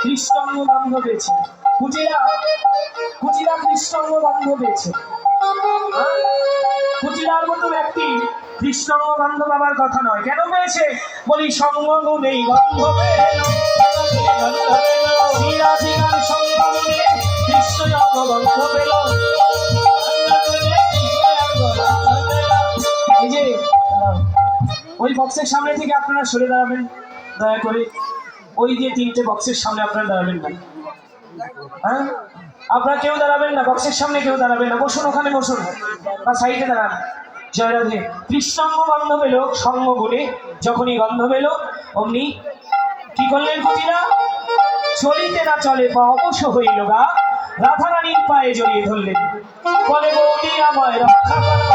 কৃষ্ণাঙ্গ গন্ধ পেয়েছে, কুচিরা কৃষ্ণাঙ্গ গন্ধ পেয়েছে। কুচিরার মতো ব্যক্তি কৃষ্ণাঙ্গ গন্ধ পাবার কথা নয়। কেন পেয়েছে? বলি সঙ্গ গুণেই গন্ধ পেল, সঙ্গ গুণে কৃষ্ণাঙ্গ গন্ধ পেল। এই যে ওই বক্সের সামনে থেকে আপনারা সরে দাঁড়াবেন দয়া করে। ওই যে তিনটে বক্সের সামনে আপনারা দাঁড়াবেন না, হ্যাঁ আপনারা কেউ দাঁড়াবেন না, বক্সের সামনে কেউ দাঁড়াবেন না, বসুন ওখানে বসুন বা সাইডে দাঁড়ান। জয় রাধে। কৃষ্ণাঙ্গ গন্ধ পেল সঙ্গ গুণে, যখনই গন্ধ পেল অমনি কি করলেন কুচিরা? চলিতে না চলে বা অবশ্য হইল গা, রাধারানীর পায়ে জড়িয়ে ধরলেন, বলে বৌদি আমায় রক্ষা করো,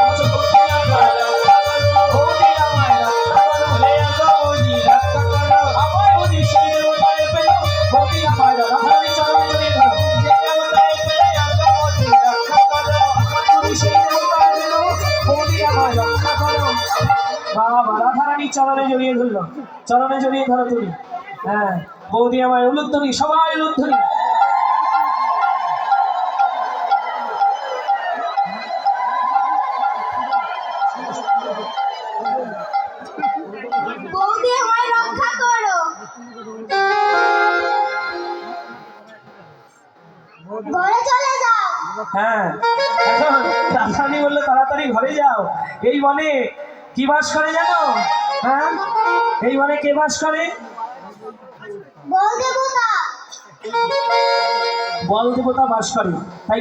রাধারানীর চরণে জড়িয়ে ধরলো, চরণে জড়িয়ে ধরো তুমি। হ্যাঁ বৌদি আমায়, উলুধ্বনি, সবাই উলুধ্বনি। বৌদি আমায় রক্ষা করো, ঘরে চলে যাও। হ্যাঁ এখন রাধারানী বললো তাড়াতাড়ি ঘরে যাও। এই বনে কি বাস করে জানো? হ্যাঁ এই বনে কে বাস করে? বল দেবতা। বল দেবতা বাস করে। তাই